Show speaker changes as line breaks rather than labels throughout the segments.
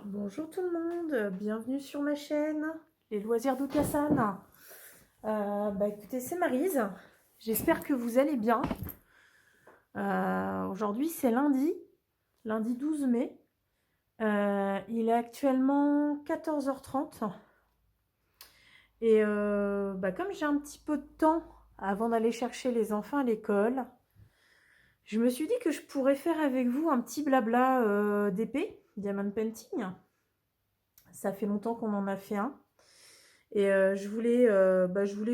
Bonjour tout le monde, bienvenue sur ma chaîne, les loisirs d'Aucassan. Écoutez, c'est Maryse, j'espère que vous allez bien. Aujourd'hui c'est lundi 12 mai. Il est actuellement 14h30. Et comme j'ai un petit peu de temps avant d'aller chercher les enfants à l'école, je me suis dit que je pourrais faire avec vous un petit blabla d'épée, Diamond Painting. Ça fait longtemps qu'on en a fait un. Et je voulais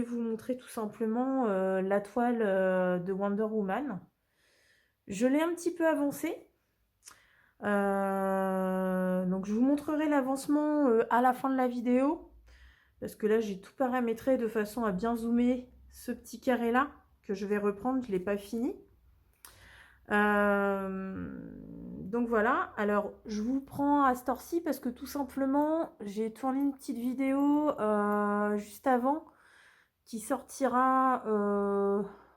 vous montrer tout simplement la toile de Wonder Woman. Je l'ai un petit peu avancée. Donc je vous montrerai l'avancement à la fin de la vidéo. Parce que là j'ai tout paramétré de façon à bien zoomer ce petit carré là que je vais reprendre. Je ne l'ai pas fini. Donc voilà, alors je vous prends à cette heure-ci parce que tout simplement j'ai tourné une petite vidéo juste avant qui sortira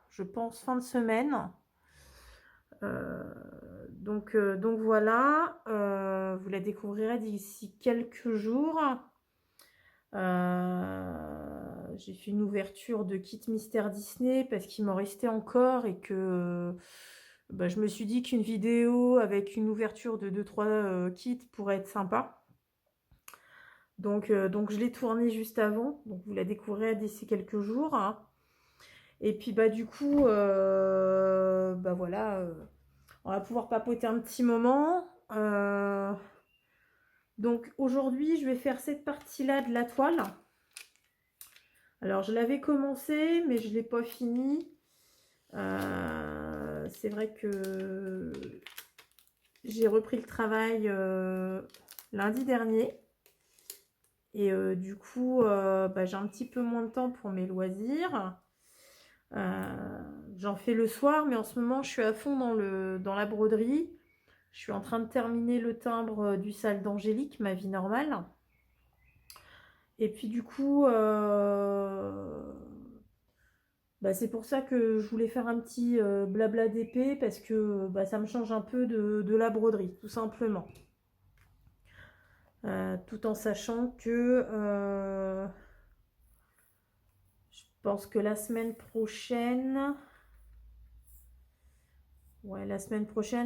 je pense fin de semaine. Donc voilà, vous la découvrirez d'ici quelques jours. J'ai fait une ouverture de kit Mystère Disney parce qu'il m'en restait encore et que je me suis dit qu'une vidéo avec une ouverture de 2-3 kits pourrait être sympa. Donc je l'ai tournée juste avant, donc vous la découvrirez d'ici quelques jours. Et puis du coup, voilà, on va pouvoir papoter un petit moment. Donc aujourd'hui, je vais faire cette partie-là de la toile. Alors je l'avais commencé, mais je ne l'ai pas fini. C'est vrai que j'ai repris le travail lundi dernier. Et du coup, j'ai un petit peu moins de temps pour mes loisirs. J'en fais le soir, mais en ce moment, je suis à fond dans la broderie. Je suis en train de terminer le timbre du Salle d'Angélique, ma vie normale. Et puis du coup, c'est pour ça que je voulais faire un petit blabla d'épée, parce que ça me change un peu de la broderie, tout simplement. Tout en sachant que je pense que la semaine prochaine,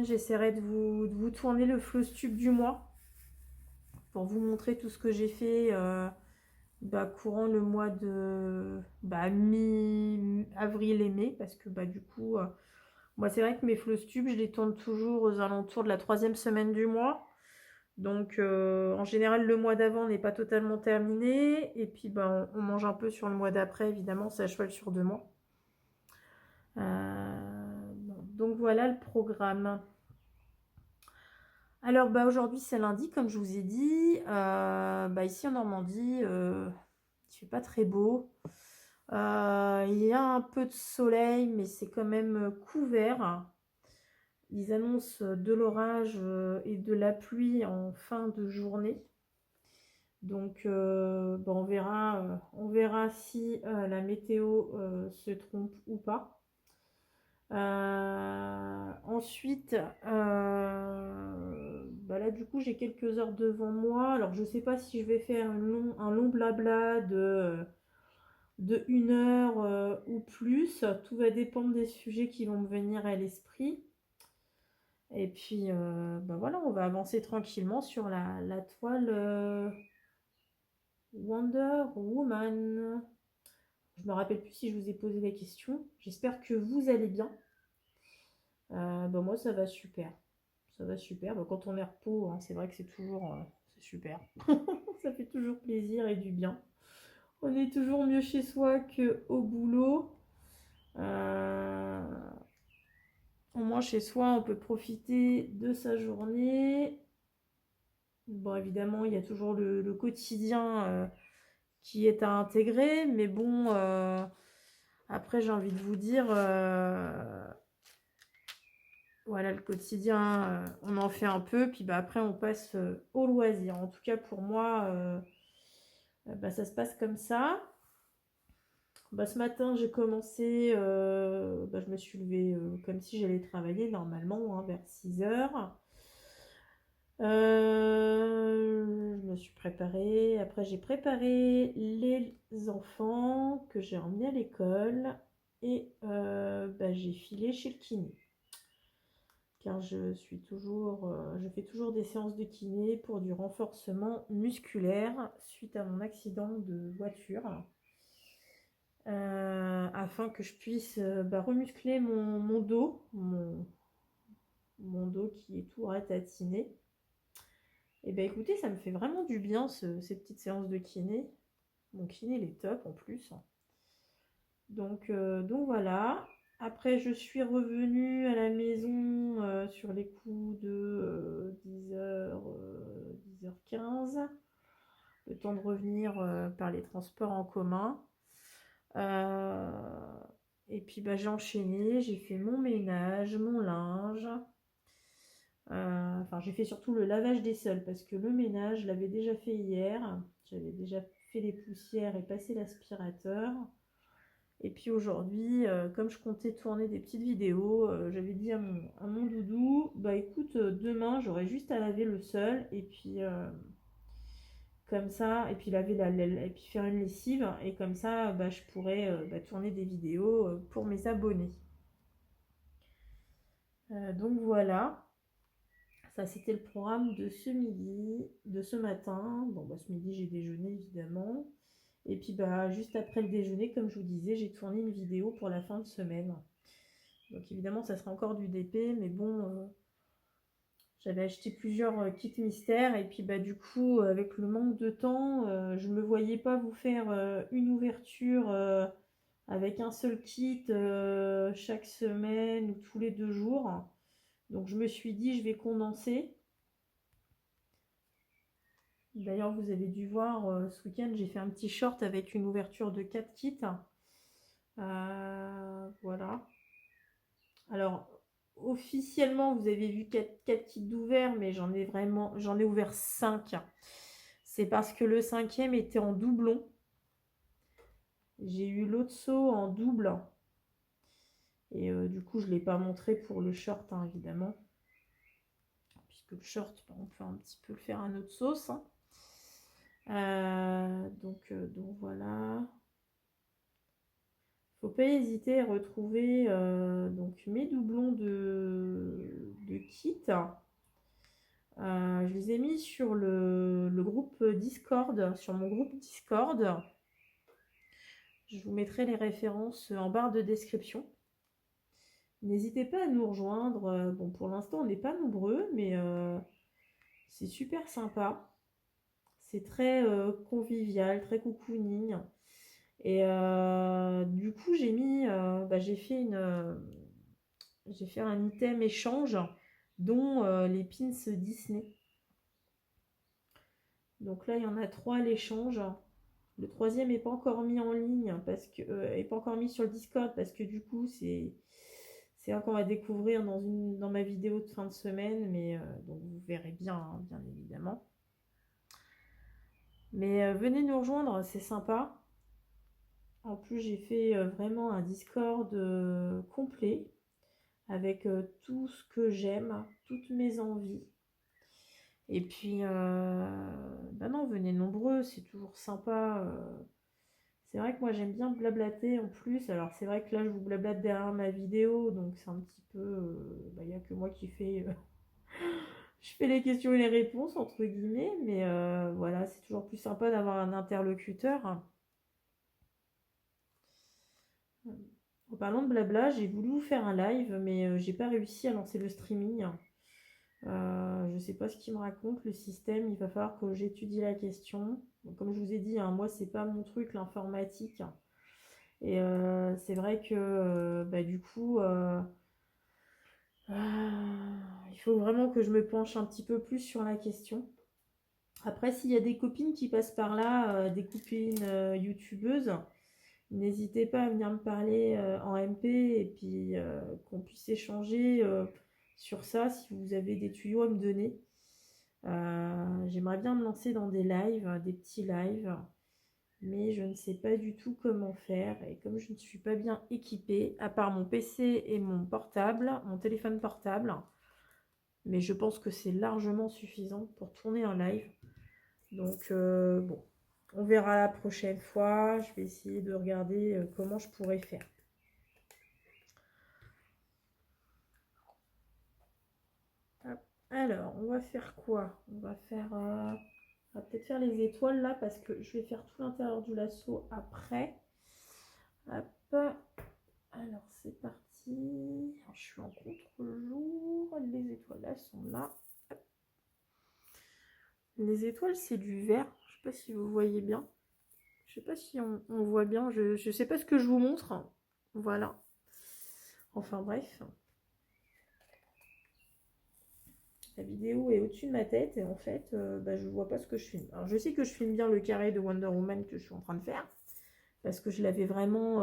j'essaierai de vous tourner le Flowstube du mois pour vous montrer tout ce que j'ai fait courant le mois de mi-avril et mai, parce que du coup, moi c'est vrai que mes Flowstube, je les tourne toujours aux alentours de la 3e semaine du mois. Donc en général le mois d'avant n'est pas totalement terminé, et puis on mange un peu sur le mois d'après, évidemment c'est à cheval sur 2 mois. Donc voilà le programme. Alors aujourd'hui c'est lundi, comme je vous ai dit. Ici en Normandie il fait pas très beau. Il y a un peu de soleil, mais c'est quand même couvert. Ils annoncent de l'orage et de la pluie en fin de journée. Donc on verra si la météo se trompe ou pas. Ensuite, là du coup j'ai quelques heures devant moi. Alors je sais pas si je vais faire un long blabla de 1 heure ou plus. Tout va dépendre des sujets qui vont me venir à l'esprit. Et puis voilà, on va avancer tranquillement sur la toile Wonder Woman. Je me rappelle plus si je vous ai posé la question. J'espère que vous allez bien. Moi ça va super. Ça va super. Quand on est repos, hein, c'est vrai que c'est toujours c'est super. Ça fait toujours plaisir et du bien. On est toujours mieux chez soi qu'au boulot. Au moins chez soi, on peut profiter de sa journée. Bon, évidemment, il y a toujours le quotidien qui est à intégrer, mais bon, après, j'ai envie de vous dire, voilà, le quotidien, on en fait un peu, puis après, on passe au loisir. En tout cas, pour moi, ça se passe comme ça. Ce matin, j'ai commencé, je me suis levée comme si j'allais travailler normalement, hein, vers 6 heures. préparé. Après, j'ai préparé les enfants que j'ai emmenés à l'école. Et j'ai filé chez le kiné. Car je fais toujours des séances de kiné pour du renforcement musculaire suite à mon accident de voiture. Afin que je puisse remuscler mon dos, mon dos qui est tout ratatiné. Et écoutez, ça me fait vraiment du bien ces petites séances de kiné. Mon kiné, il est top en plus. Donc voilà. Après, je suis revenue à la maison sur les coups de 10h, 10h15. Le temps de revenir par les transports en commun. Et puis j'ai enchaîné, j'ai fait mon ménage, mon linge. J'ai fait surtout le lavage des sols parce que le ménage, je l'avais déjà fait hier. J'avais déjà fait les poussières et passé l'aspirateur. Et puis aujourd'hui, comme je comptais tourner des petites vidéos, j'avais dit à mon doudou, écoute, demain j'aurai juste à laver le sol et puis comme ça, et puis laver et puis faire une lessive, et comme ça je pourrais tourner des vidéos pour mes abonnés. Donc voilà, ça c'était le programme de ce midi, de ce matin. Bon ce midi j'ai déjeuné évidemment. Et puis juste après le déjeuner, comme je vous disais, j'ai tourné une vidéo pour la fin de semaine. Donc évidemment ça sera encore du DP, mais bon, j'avais acheté plusieurs kits mystères et puis du coup avec le manque de temps, je ne me voyais pas vous faire une ouverture avec un seul kit chaque semaine ou tous les 2 jours. Donc je me suis dit je vais condenser. D'ailleurs vous avez dû voir ce week-end, j'ai fait un petit short avec une ouverture de 4 kits. Voilà. Alors officiellement vous avez vu 4 kits d'ouvert, mais j'en ai ouvert 5. C'est parce que le 5e était en doublon. J'ai eu l'autre saut en double. Et du coup je ne l'ai pas montré pour le short évidemment. Puisque le short on peut un petit peu le faire à notre sauce. Donc voilà. Faut pas hésiter à retrouver donc mes doublons de kit. Je les ai mis sur le groupe Discord, sur mon groupe Discord. Je vous mettrai les références en barre de description. N'hésitez pas à nous rejoindre. Bon, pour l'instant, on n'est pas nombreux, mais c'est super sympa. C'est très convivial, très cocooning. Et du coup, j'ai fait un item échange dont les pins Disney. Donc là, il y en a 3 à l'échange. Le 3e n'est pas encore mis en ligne parce que est pas encore mis sur le Discord parce que du coup, c'est un qu'on va découvrir dans ma vidéo de fin de semaine, mais donc vous verrez bien, bien évidemment. Mais venez nous rejoindre, c'est sympa. En plus, j'ai fait vraiment un Discord complet avec tout ce que j'aime, toutes mes envies. Et puis, non, venez nombreux, c'est toujours sympa. C'est vrai que moi, j'aime bien blablater en plus. Alors, c'est vrai que là, je vous blablate derrière ma vidéo, donc c'est un petit peu... Il n'y a que moi qui fais... je fais les questions et les réponses, entre guillemets, mais voilà, c'est toujours plus sympa d'avoir un interlocuteur. En parlant de blabla, j'ai voulu vous faire un live, mais j'ai pas réussi à lancer le streaming. Je sais pas ce qu'il me raconte, le système, il va falloir que j'étudie la question. Donc, comme je vous ai dit, moi c'est pas mon truc l'informatique. Et c'est vrai que du coup, il faut vraiment que je me penche un petit peu plus sur la question. Après, s'il y a des copines qui passent par là, des copines youtubeuses, n'hésitez pas à venir me parler en MP et puis qu'on puisse échanger sur ça si vous avez des tuyaux à me donner. J'aimerais bien me lancer dans des lives, des petits lives, mais je ne sais pas du tout comment faire. Et comme je ne suis pas bien équipée, à part mon PC et mon portable, mon téléphone portable, mais je pense que c'est largement suffisant pour tourner un live. Donc, bon, on verra la prochaine fois. Je vais essayer de regarder comment je pourrais faire. Hop. Alors, on va faire quoi? On va faire... on va peut-être faire les étoiles là parce que je vais faire tout l'intérieur du lasso après. Hop. Alors, c'est parti. Alors, je suis en contre-jour. Les étoiles là sont là. Hop. Les étoiles, c'est du vert. Je sais pas si vous voyez bien. Je sais pas si on voit bien. Je sais pas ce que je vous montre. Voilà. Enfin bref. La vidéo est au-dessus de ma tête et en fait, je vois pas ce que je filme. Alors, je sais que je filme bien le carré de Wonder Woman que je suis en train de faire parce que je l'avais vraiment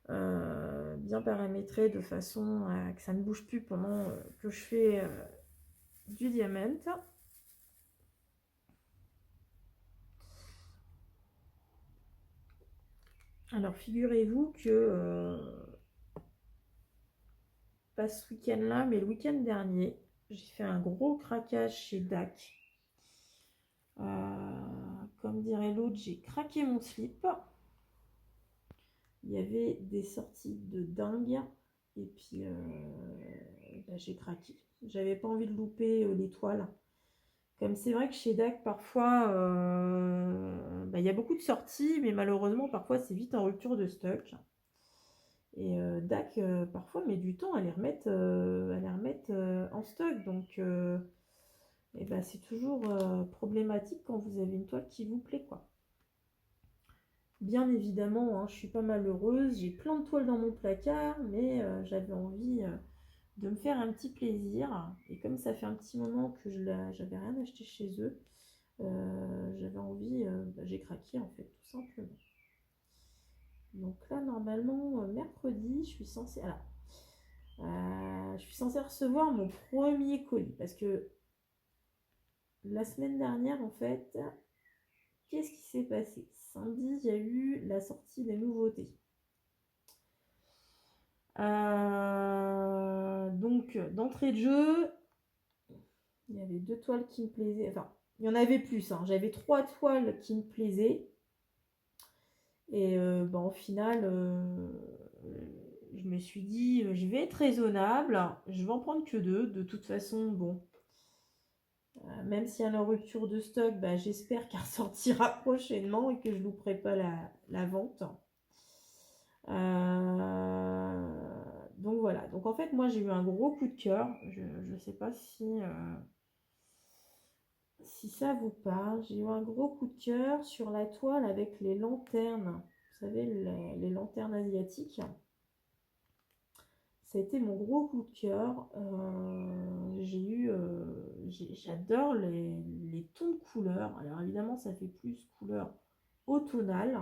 bien paramétré de façon à que ça ne bouge plus pendant que je fais du diamant. Alors, figurez-vous que pas ce week-end-là, mais le week-end dernier, j'ai fait un gros craquage chez DAC. Comme dirait l'autre, j'ai craqué mon slip. Il y avait des sorties de dingue. Et puis, j'ai craqué. J'avais pas envie de louper l'étoile. Comme c'est vrai que chez DAC, parfois, il y a beaucoup de sorties, mais malheureusement, parfois, c'est vite en rupture de stock. Et DAC, parfois, met du temps à les remettre, en stock. Donc, c'est toujours problématique quand vous avez une toile qui vous plaît, quoi. Bien évidemment, hein, je suis pas malheureuse. J'ai plein de toiles dans mon placard, mais j'avais envie de me faire un petit plaisir. Et comme ça fait un petit moment que j'avais rien acheté chez eux, j'avais envie, j'ai craqué en fait, tout simplement. Donc là, normalement, mercredi, je suis censée... Alors, je suis censée recevoir mon premier colis. Parce que la semaine dernière, en fait, qu'est-ce qui s'est passé? Samedi, il y a eu la sortie des nouveautés. Donc, d'entrée de jeu, il y avait 2 toiles qui me plaisaient. Enfin, il y en avait plus. Hein. J'avais 3 toiles qui me plaisaient. Et au final, je me suis dit, je vais être raisonnable. Je vais en prendre que 2. De toute façon, bon, même s'il y a une rupture de stock, j'espère qu'elle ressortira prochainement et que je ne louperai pas la vente. Donc voilà. Donc en fait, moi j'ai eu un gros coup de cœur. Je ne sais pas si ça vous parle. J'ai eu un gros coup de cœur sur la toile avec les lanternes. Vous savez, les lanternes asiatiques. Ça a été mon gros coup de cœur. J'adore les tons de couleurs. Alors évidemment, ça fait plus couleur automnale.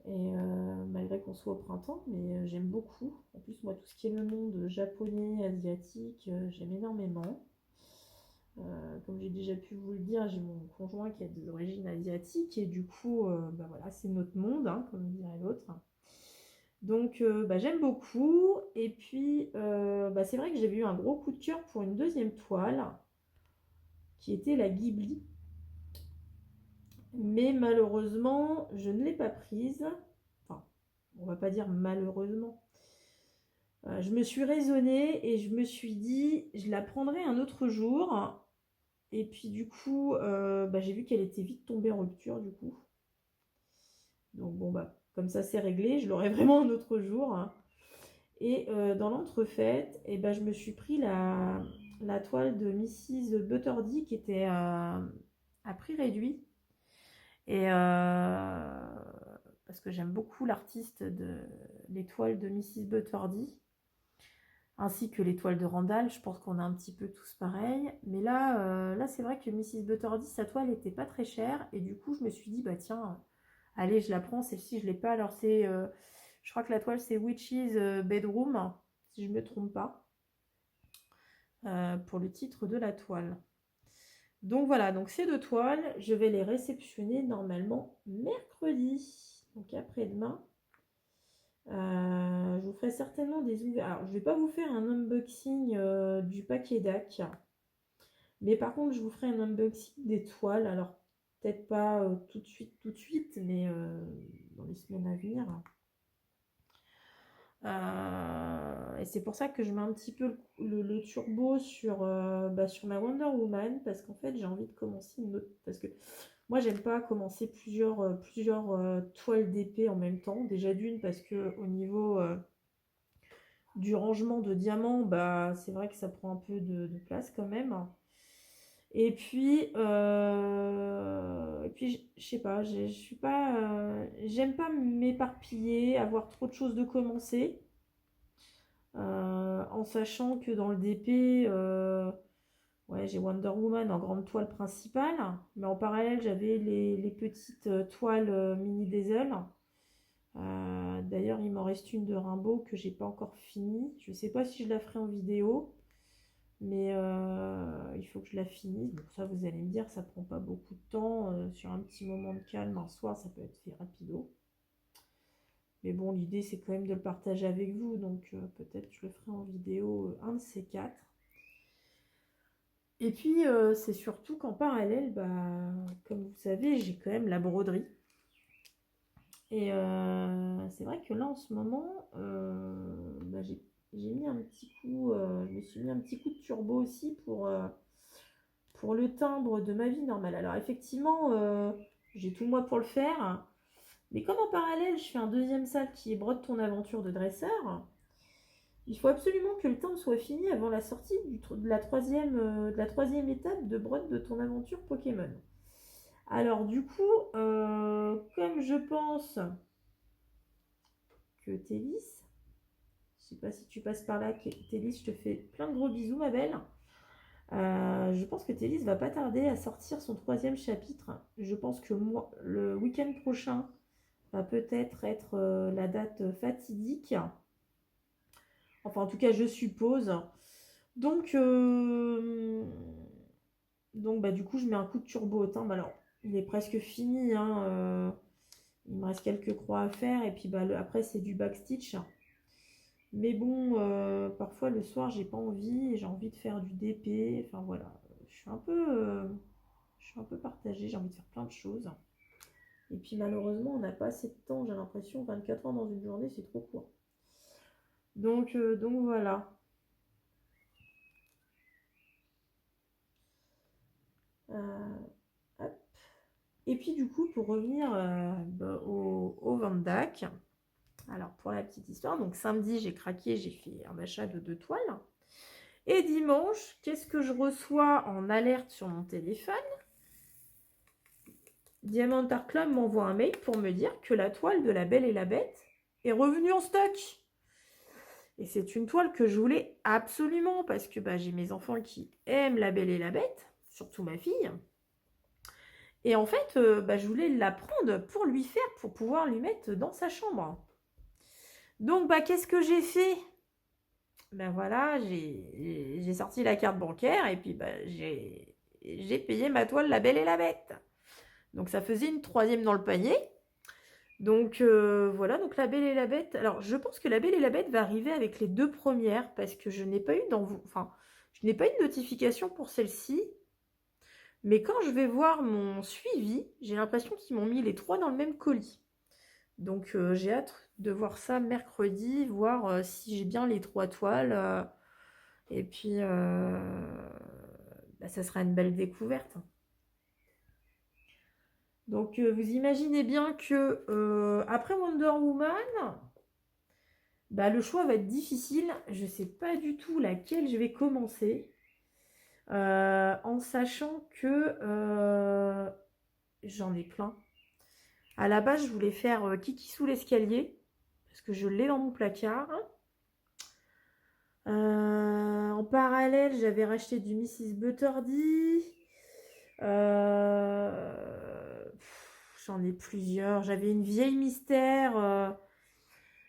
Et malgré qu'on soit au printemps, mais j'aime beaucoup. En plus, moi, tout ce qui est le monde japonais, asiatique, j'aime énormément. Comme j'ai déjà pu vous le dire, j'ai mon conjoint qui a des origines asiatiques et du coup, voilà, c'est notre monde, hein, comme dirait l'autre. Donc, j'aime beaucoup. Et puis, c'est vrai que j'avais eu un gros coup de cœur pour une deuxième toile qui était la Ghibli. Mais malheureusement, je ne l'ai pas prise. Enfin, on va pas dire malheureusement. Je me suis raisonnée et je me suis dit, je la prendrai un autre jour. Et puis du coup, j'ai vu qu'elle était vite tombée en rupture du coup. Donc bon, comme ça c'est réglé, je l'aurai vraiment un autre jour. Et dans l'entrefaite, je me suis pris la toile de Mrs. Butterdy qui était à prix réduit. Et parce que j'aime beaucoup l'artiste de l'étoile de Mrs. Butterdy, ainsi que l'étoile de Randall. Je pense qu'on a un petit peu tous pareil. Mais là c'est vrai que Mrs. Butterdy, sa toile n'était pas très chère. Et du coup, je me suis dit, tiens, allez, je la prends. Celle-ci, je ne l'ai pas. Alors, je crois que la toile, c'est Witch's Bedroom, si je ne me trompe pas, pour le titre de la toile. Donc voilà, donc ces 2 toiles, je vais les réceptionner normalement mercredi, donc après-demain. Je vous ferai certainement des ouvertures. Alors, je ne vais pas vous faire un unboxing du paquet DAC, Mais par contre, je vous ferai un unboxing des toiles. Alors, peut-être pas tout de suite, mais dans les semaines à venir. Et c'est pour ça que je mets un petit peu le turbo sur, sur ma Wonder Woman, parce qu'en fait, j'ai envie de commencer une autre. Parce que moi, j'aime pas commencer plusieurs toiles d'épée en même temps. Déjà d'une, parce que au niveau du rangement de diamants, c'est vrai que ça prend un peu de place quand même. Et puis, je sais pas, je suis pas, j'aime pas m'éparpiller, avoir trop de choses de commencer, en sachant que dans le DP, ouais, j'ai Wonder Woman en grande toile principale, mais en parallèle, j'avais les petites toiles mini Diesel. D'ailleurs, il m'en reste une de Rimbaud que j'ai pas encore fini. Je sais pas si je la ferai en vidéo. Mais il faut que je la finisse. Donc ça, vous allez me dire, ça prend pas beaucoup de temps. Sur un petit moment de calme, un soir, ça peut être fait rapido. Mais bon, l'idée, c'est quand même de le partager avec vous. Donc peut-être que je le ferai en vidéo, un de ces quatre. Et puis, c'est surtout qu'en parallèle, comme vous savez, j'ai quand même la broderie. Et c'est vrai que là, en ce moment, j'ai mis un petit coup, je me suis mis un petit coup de turbo aussi pour le timbre de ma vie normale. Alors effectivement, j'ai tout le mois pour le faire. Mais comme en parallèle, je fais un deuxième salle qui est Brode ton aventure de dresseur, il faut absolument que le timbre soit fini avant la sortie de la troisième étape de Brode de ton aventure Pokémon. Alors du coup, comme je pense que Télis, je sais pas si tu passes par là, Télis, je te fais plein de gros bisous ma belle. Je pense que Télis va pas tarder à sortir son troisième chapitre. Je pense que moi, le week-end prochain va peut-être être la date fatidique. Enfin, en tout cas, je suppose. Donc, du coup, je mets un coup de turbo au timbre. Alors, il est presque fini, hein, il me reste quelques croix à faire. Et puis, après, c'est du backstitch. Mais bon, parfois le soir, j'ai pas envie. J'ai envie de faire du DP. Enfin, voilà. Je suis un peu, je suis un peu partagée. J'ai envie de faire plein de choses. Et puis, malheureusement, on n'a pas assez de temps. J'ai l'impression 24 heures dans une journée, c'est trop court. Donc voilà. Hop. Et puis du coup, pour revenir au Van Dyck, alors pour la petite histoire, donc samedi j'ai craqué, j'ai fait un achat de 2 toiles. Et dimanche, qu'est-ce que je reçois en alerte sur mon téléphone? Diamond Art Club m'envoie un mail pour me dire que la toile de La Belle et la Bête est revenue en stock. Et c'est une toile que je voulais absolument parce que j'ai mes enfants qui aiment La Belle et la Bête, surtout ma fille. Et en fait, je voulais la prendre pour lui faire, pour pouvoir lui mettre dans sa chambre. Donc, qu'est-ce que j'ai fait? Voilà, j'ai sorti la carte bancaire et puis j'ai payé ma toile La Belle et la Bête. Donc, ça faisait une troisième dans le panier. Donc, voilà, donc La Belle et la Bête. Alors, je pense que La Belle et la Bête va arriver avec les 2 premières parce que je n'ai pas eu je n'ai pas eu de notification pour celle-ci. Mais quand je vais voir mon suivi, j'ai l'impression qu'ils m'ont mis les 3 dans le même colis. Donc j'ai hâte de voir ça mercredi, voir si j'ai bien les 3 toiles. Et puis ça sera une belle découverte. Donc vous imaginez bien que après Wonder Woman, le choix va être difficile. Je ne sais pas du tout laquelle je vais commencer. En sachant que j'en ai plein. À la base, je voulais faire Kiki sous l'escalier, parce que je l'ai dans mon placard. En parallèle, j'avais racheté du Mrs. Butterdy. J'en ai plusieurs. J'avais une vieille mystère,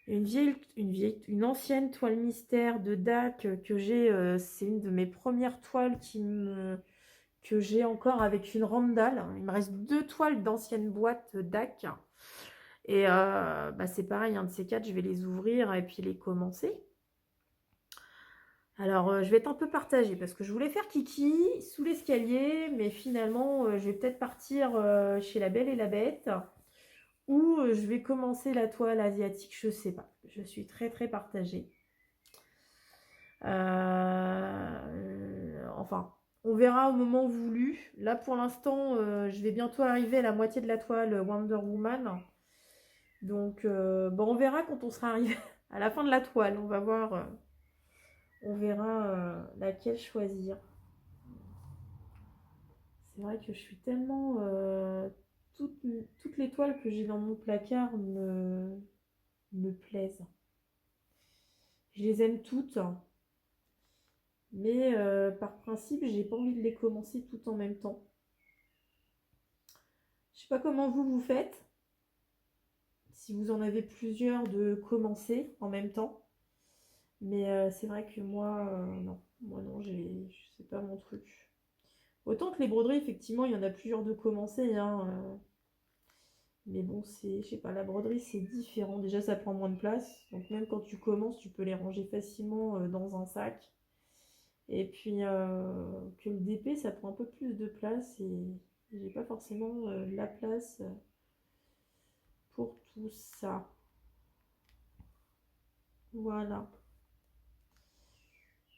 une ancienne toile mystère de DAC que j'ai. C'est une de mes premières toiles que j'ai encore avec une Randall. Il me reste 2 toiles d'anciennes boîtes DAC. Et c'est pareil, un de ces 4, je vais les ouvrir et puis les commencer. Alors, je vais être un peu partagée parce que je voulais faire Kiki sous l'escalier, mais finalement, je vais peut-être partir chez La Belle et la Bête ou je vais commencer la toile asiatique, je sais pas. Je suis très très partagée. Enfin, on verra au moment voulu. Là, pour l'instant, je vais bientôt arriver à la moitié de la toile Wonder Woman. Donc, bon, on verra quand on sera arrivé à la fin de la toile. On va voir, on verra laquelle choisir. C'est vrai que je suis tellement... toutes, toutes les toiles que j'ai dans mon placard me plaisent. Je les aime toutes, mais par principe, j'ai pas envie de les commencer toutes en même temps. Je sais pas comment vous faites, si vous en avez plusieurs de commencer en même temps. Mais c'est vrai que non. Moi non, c'est pas mon truc. Autant que les broderies, effectivement, il y en a plusieurs de commencer, hein. Mais bon, je sais pas, la broderie, c'est différent. Déjà, ça prend moins de place. Donc même quand tu commences, tu peux les ranger facilement dans un sac. Et puis que le DP, ça prend un peu plus de place et j'ai pas forcément la place pour tout ça. Voilà.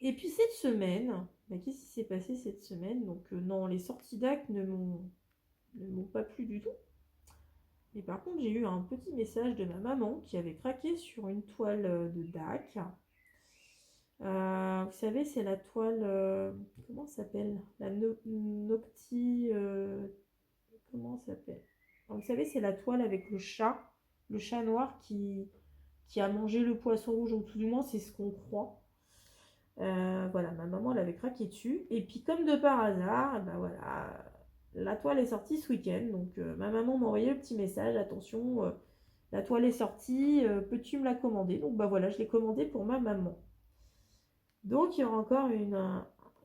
Et puis cette semaine, bah, qu'est-ce qui s'est passé cette semaine? Donc non, les sorties DAC ne m'ont pas plu du tout. Mais par contre, j'ai eu un petit message de ma maman qui avait craqué sur une toile de DAC. Vous savez, c'est la toile, comment ça s'appelle? La Nocti, comment ça s'appelle? Vous savez, c'est la toile avec le chat noir qui a mangé le poisson rouge, ou tout du moins, c'est ce qu'on croit. Voilà, ma maman elle avait craqué dessus. Et puis, comme de par hasard, ben voilà, la toile est sortie ce week-end. Donc, ma maman m'a envoyé le petit message, attention, la toile est sortie, peux-tu me la commander? Donc, bah voilà, je l'ai commandée pour ma maman. Donc il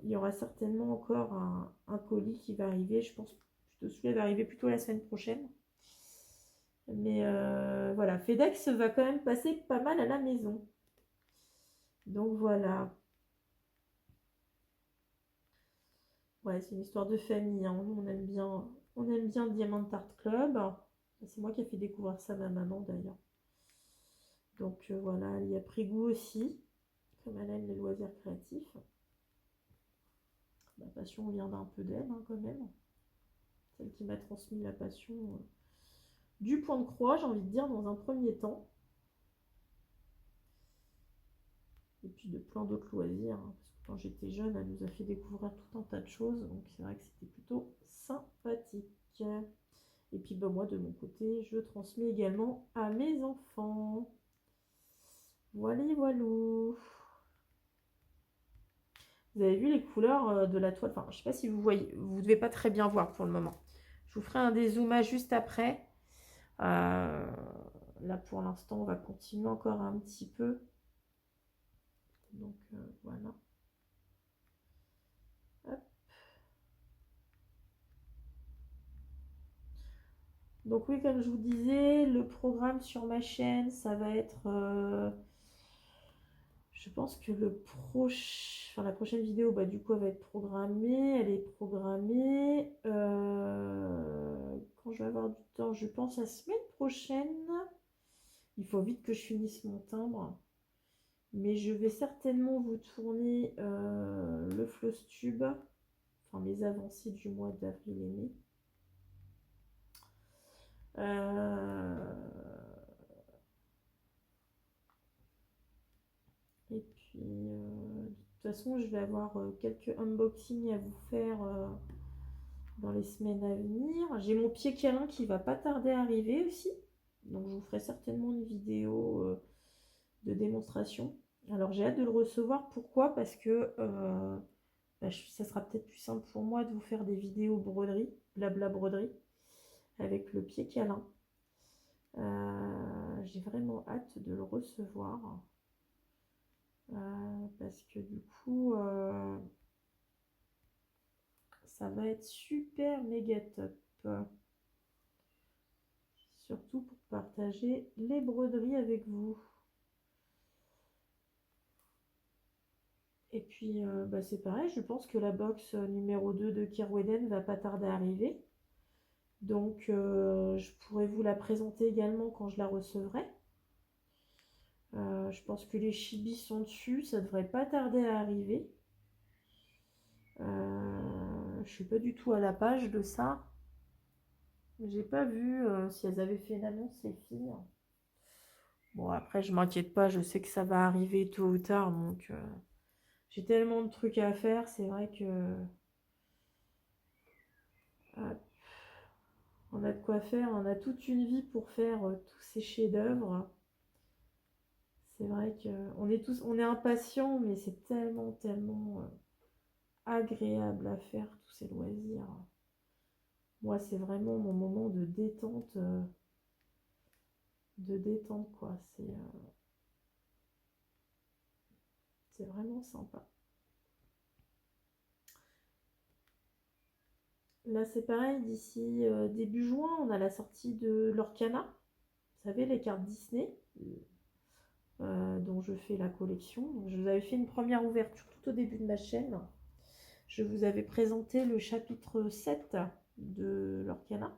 y aura certainement encore un colis qui va arriver. Je pense que celui-là va arriver plutôt la semaine prochaine. Mais voilà, FedEx va quand même passer pas mal à la maison. Donc voilà. Ouais, c'est une histoire de famille, hein. Nous, on aime bien le Diamant Art Club. C'est moi qui ai fait découvrir ça à ma maman d'ailleurs. Donc voilà, elle y a pris goût aussi, comme elle aime les loisirs créatifs. La passion vient d'un peu d'elle, hein, quand même. Celle qui m'a transmis la passion du point de croix, j'ai envie de dire, dans un premier temps. Et puis de plein d'autres loisirs, hein, parce que quand j'étais jeune, elle nous a fait découvrir tout un tas de choses. Donc c'est vrai que c'était plutôt sympathique. Et puis bah, moi, de mon côté, je transmets également à mes enfants. Voilà, voilà. Vous avez vu les couleurs de la toile. Enfin, je ne sais pas si vous voyez. Vous ne devez pas très bien voir pour le moment. Je vous ferai un dézoomage juste après. Là, pour l'instant, on va continuer encore un petit peu. Donc, voilà. Hop. Donc oui, comme je vous disais, le programme sur ma chaîne, ça va être... je pense que la prochaine vidéo, bah, du coup, elle va être programmée. Elle est programmée. Quand je vais avoir du temps, je pense la semaine prochaine. Il faut vite que je finisse mon timbre. Mais je vais certainement vous tourner le Flosstube. Enfin, mes avancées du mois d'avril et mai. Et puis, de toute façon, je vais avoir quelques unboxings à vous faire dans les semaines à venir. J'ai mon pied câlin qui va pas tarder à arriver aussi. Donc, je vous ferai certainement une vidéo de démonstration. Alors, j'ai hâte de le recevoir. Pourquoi? Parce que ça sera peut-être plus simple pour moi de vous faire des vidéos broderie, blabla broderie, avec le pied câlin. J'ai vraiment hâte de le recevoir. Parce que du coup, ça va être super méga top. Surtout pour partager les broderies avec vous. Et puis bah, c'est pareil, je pense que la box numéro 2 de Kerweden va pas tarder à arriver. Donc je pourrais vous la présenter également quand je la recevrai. Je pense que les chibis sont dessus, ça devrait pas tarder à arriver. Je suis pas du tout à la page de ça. J'ai pas vu si elles avaient fait une annonce, les filles. Bon, après, je m'inquiète pas, je sais que ça va arriver tôt ou tard, donc j'ai tellement de trucs à faire, c'est vrai que ah, on a de quoi faire, on a toute une vie pour faire tous ces chefs-d'œuvre. C'est vrai qu'on est tous, on est impatients, mais c'est tellement agréable à faire tous ces loisirs. Moi, c'est vraiment mon moment de détente quoi. C'est vraiment sympa. Là, c'est pareil, d'ici début juin, on a la sortie de l'Orcana. Vous savez, les cartes Disney, dont je fais la collection. Donc, je vous avais fait une première ouverture tout au début de ma chaîne. Je vous avais présenté le chapitre 7 de l'Orcana.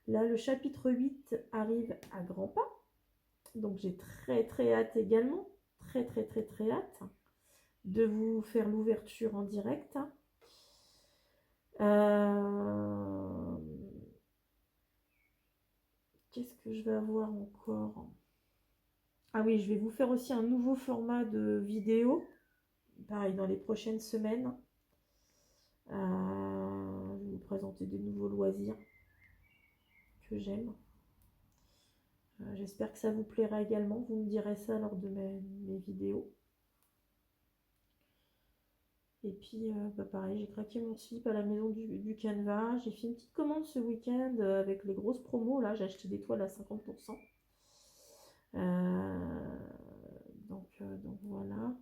Là, le chapitre 8 arrive à grands pas. Donc, j'ai très hâte également. Très hâte de vous faire l'ouverture en direct. Qu'est-ce que je vais avoir encore? Ah oui, je vais vous faire aussi un nouveau format de vidéo. Pareil, dans les prochaines semaines. Je vais vous présenter des nouveaux loisirs que j'aime. J'espère que ça vous plaira également. Vous me direz ça lors de mes vidéos. Et puis, bah pareil, j'ai craqué mon slip à la maison du Canva. J'ai fait une petite commande ce week-end avec les grosses promos. Là, j'ai acheté des toiles à 50%. Donc voilà.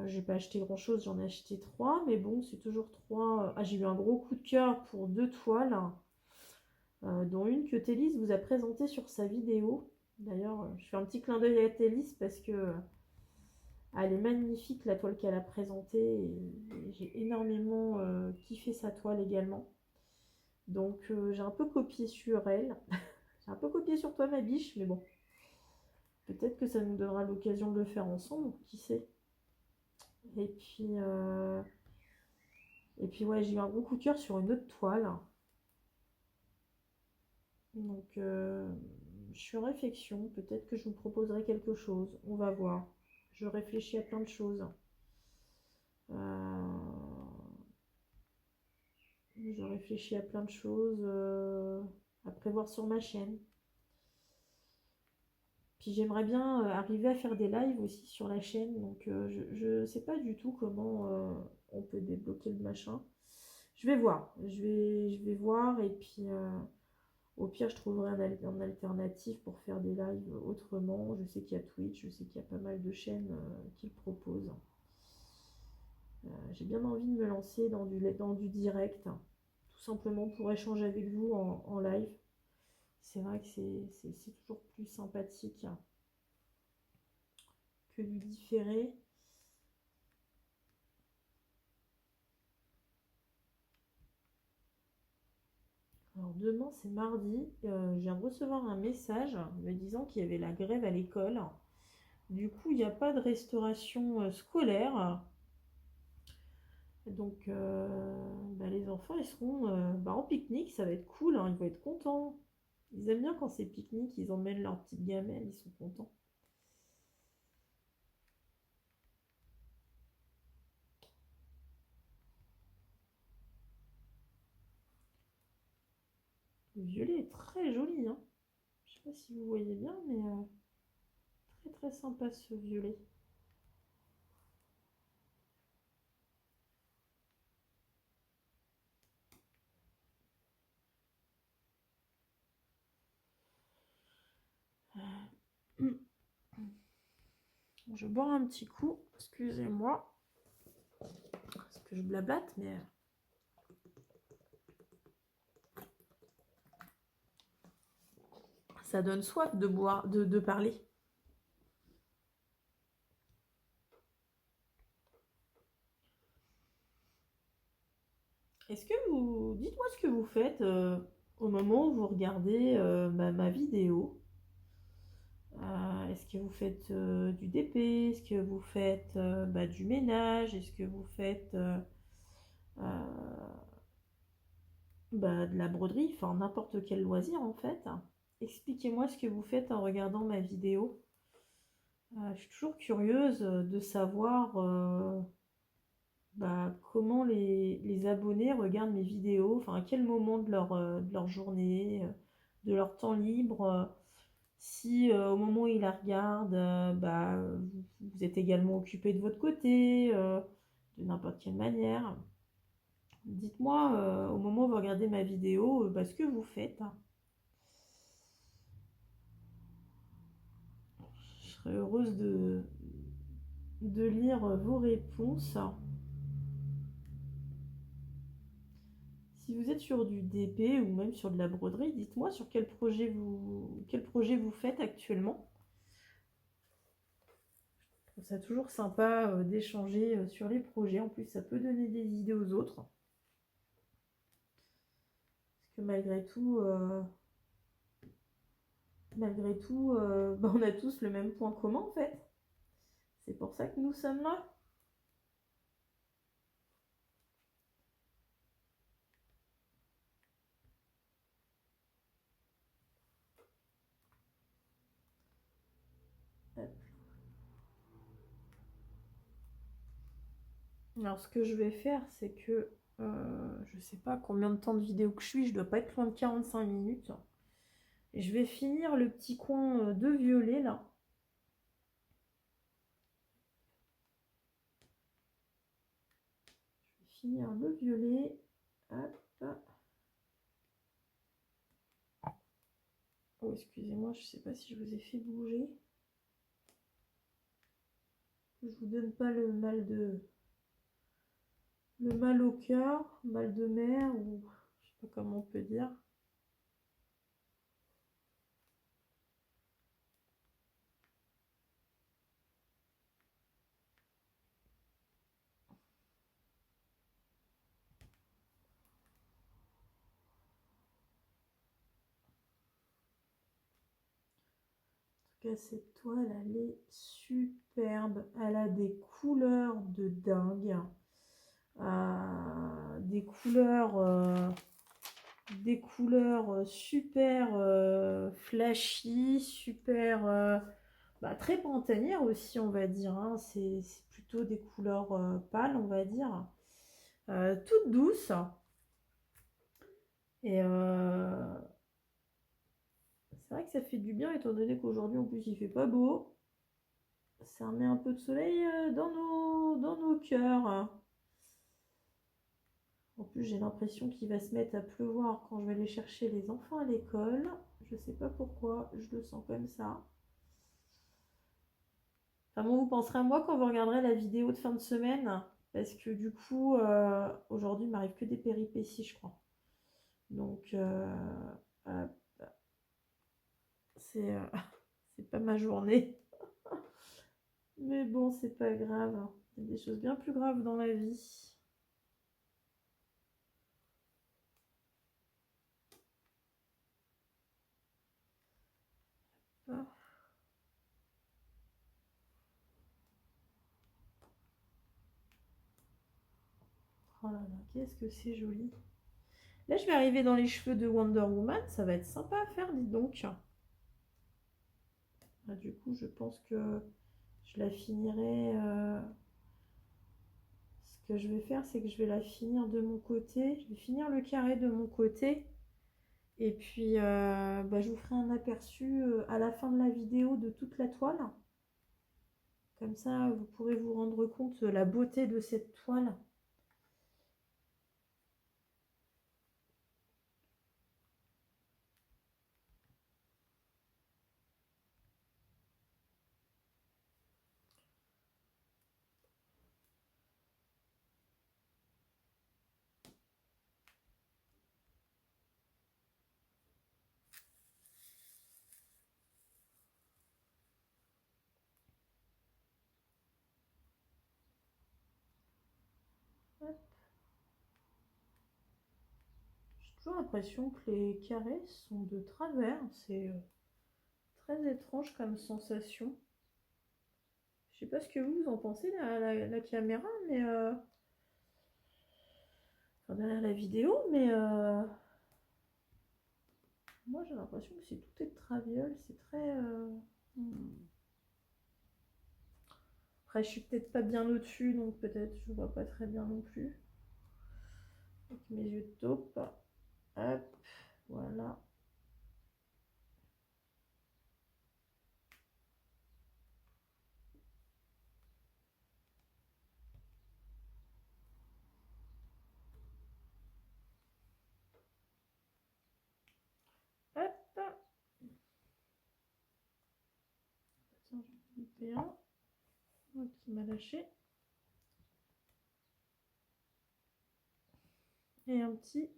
J'ai pas acheté grand chose, j'en ai acheté 3, mais bon, c'est toujours 3. Ah, j'ai eu un gros coup de cœur pour 2 toiles, dont une que Thélis vous a présentée sur sa vidéo. D'ailleurs, je fais un petit clin d'œil à Thélis parce que elle est magnifique, la toile qu'elle a présentée. Et j'ai énormément kiffé sa toile également. Donc, j'ai un peu copié sur elle. J'ai un peu copié sur toi, ma biche, mais bon. Peut-être que ça nous donnera l'occasion de le faire ensemble, qui sait. Et puis ouais, j'ai eu un gros coup de cœur sur une autre toile. Donc je suis en réflexion. Peut-être que je vous proposerai quelque chose. On va voir. Je réfléchis à plein de choses. Je réfléchis à plein de choses à prévoir sur ma chaîne. Puis j'aimerais bien arriver à faire des lives aussi sur la chaîne. Donc je ne sais pas du tout comment on peut débloquer le machin. Je vais voir. Je vais voir et puis au pire, je trouverai un alternatif pour faire des lives autrement. Je sais qu'il y a Twitch, je sais qu'il y a pas mal de chaînes qui le proposent. J'ai bien envie de me lancer dans du direct, tout simplement pour échanger avec vous en live. C'est vrai que c'est toujours plus sympathique que du différé. Alors demain c'est mardi, je viens de recevoir un message me disant qu'il y avait la grève à l'école. Du coup il n'y a pas de restauration scolaire. Donc bah, les enfants ils seront bah, en pique-nique, ça va être cool, hein, ils vont être contents. Ils aiment bien quand c'est pique-nique, ils emmènent leurs petites gamelles, ils sont contents. Le violet est très joli, hein. Je sais pas si vous voyez bien, mais très sympa ce violet. Je bois un petit coup, excusez-moi, parce que je blablate, mais ça donne soif de boire, de parler. Est-ce que vous... Dites-moi ce que vous faites au moment où vous regardez ma vidéo. Est-ce que vous faites du DP? Est-ce que vous faites du ménage? Est-ce que vous faites euh, de la broderie? Enfin, n'importe quel loisir en fait. Expliquez-moi ce que vous faites en regardant ma vidéo. Je suis toujours curieuse de savoir comment les abonnés regardent mes vidéos, enfin à quel moment de leur journée, de leur temps libre. Si au moment où ils la regardent, vous êtes également occupé de votre côté, de n'importe quelle manière. Dites-moi au moment où vous regardez ma vidéo ce que vous faites. Je serais heureuse de lire vos réponses. Si vous êtes sur du DP ou même sur de la broderie, dites-moi sur quel projet vous faites actuellement. Je trouve ça toujours sympa d'échanger sur les projets. En plus, ça peut donner des idées aux autres. Parce que malgré tout, on a tous le même point commun en fait. C'est pour ça que nous sommes là. Alors, ce que je vais faire, c'est que je sais pas combien de temps de vidéo que je dois pas être loin de 45 minutes. Et je vais finir le petit coin de violet là. Je vais finir le violet. Hop. Oh, excusez-moi, je sais pas si je vous ai fait bouger. Je vous donne pas le mal au cœur, mal de mer, ou je sais pas comment on peut dire. En tout cas, cette toile, elle est superbe. Elle a des couleurs de dingue. Des couleurs super flashy, super très printanières aussi, on va dire. Hein. C'est plutôt des couleurs pâles, on va dire. Toutes douces. Et c'est vrai que ça fait du bien, étant donné qu'aujourd'hui, en plus, il fait pas beau. Ça remet un peu de soleil dans nos cœurs. En plus, j'ai l'impression qu'il va se mettre à pleuvoir quand je vais aller chercher les enfants à l'école. Je sais pas pourquoi, je le sens comme ça. Enfin bon, vous penserez à moi quand vous regarderez la vidéo de fin de semaine. Parce que du coup, aujourd'hui, il m'arrive que des péripéties, je crois. Donc, euh, c'est c'est pas ma journée. Mais bon, c'est pas grave. Il y a des choses bien plus graves dans la vie. Ah. Oh là là, qu'est-ce que c'est joli. Là, je vais arriver dans les cheveux de Wonder Woman. Ça va être sympa à faire, dites donc. Ah, du coup, je pense que je la finirai. Ce que je vais faire, c'est que je vais la finir de mon côté. Je vais finir le carré de mon côté. Et puis, je vous ferai un aperçu à la fin de la vidéo de toute la toile. Comme ça, vous pourrez vous rendre compte de la beauté de cette toile. toujours l'impression que les carrés sont de travers. C'est très étrange comme sensation. Je sais pas ce que vous en pensez, la caméra, mais enfin, derrière la vidéo, mais moi j'ai l'impression que c'est tout est de traviole, c'est très. Après, je suis peut-être pas bien au-dessus, donc peut-être je vois pas très bien non plus. Avec mes yeux de taupe. Hop, voilà. Hop. Tiens, je vais couper un. Hop, qui m'a lâché. Et un petit.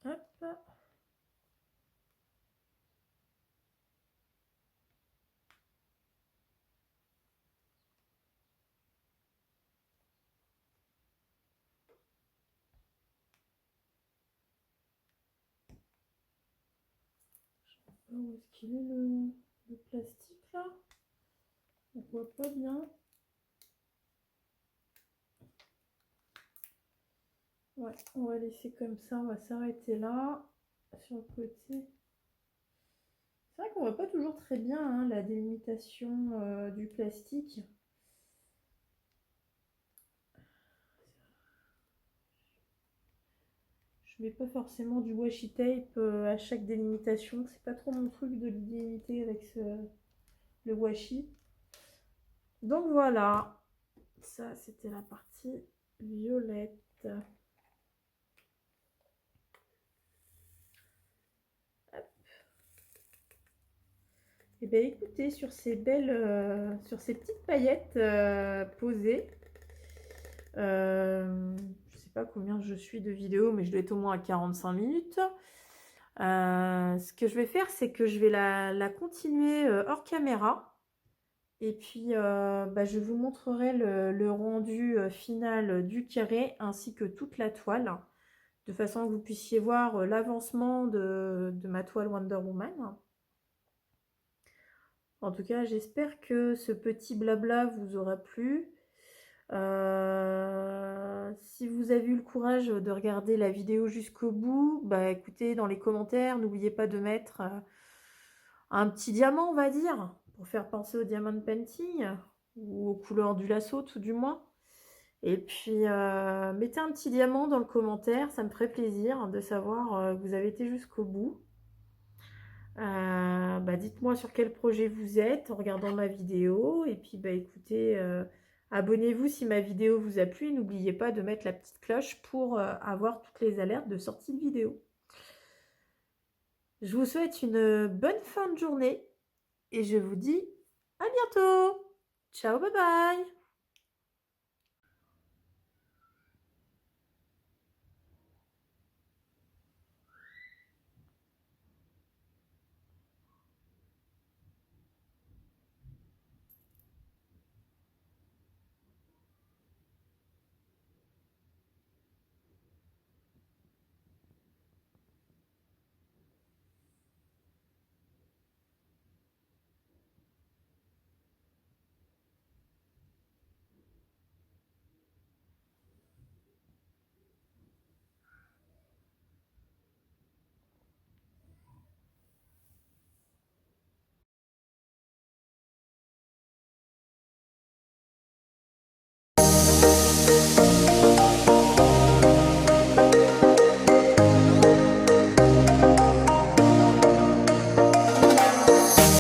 Hop. Où est-ce qu'il est le plastique là? On voit pas bien. Ouais, on va laisser comme ça, on va s'arrêter là, sur le côté. C'est vrai qu'on voit pas toujours très bien hein, la délimitation du plastique. Je mets pas forcément du washi tape à chaque délimitation, c'est pas trop mon truc de délimiter avec le washi. Donc voilà, ça c'était la partie violette. Et bien écoutez, sur ces petites paillettes posées, je sais pas combien je suis de vidéos, mais je dois être au moins à 45 minutes. Ce que je vais faire, c'est que je vais la continuer hors caméra. Et puis, je vous montrerai le rendu final du carré ainsi que toute la toile, de façon que vous puissiez voir l'avancement de ma toile Wonder Woman. En tout cas, j'espère que ce petit blabla vous aura plu. Si vous avez eu le courage de regarder la vidéo jusqu'au bout, bah écoutez, dans les commentaires, n'oubliez pas de mettre un petit diamant, on va dire, pour faire penser au diamond painting, ou aux couleurs du lasso, tout du moins. Et puis, mettez un petit diamant dans le commentaire, ça me ferait plaisir de savoir que vous avez été jusqu'au bout. Dites-moi sur quel projet vous êtes en regardant ma vidéo. Et puis, écoutez, abonnez-vous si ma vidéo vous a plu. N'oubliez pas de mettre la petite cloche pour avoir toutes les alertes de sortie de vidéo. Je vous souhaite une bonne fin de journée et je vous dis à bientôt. Ciao, bye bye.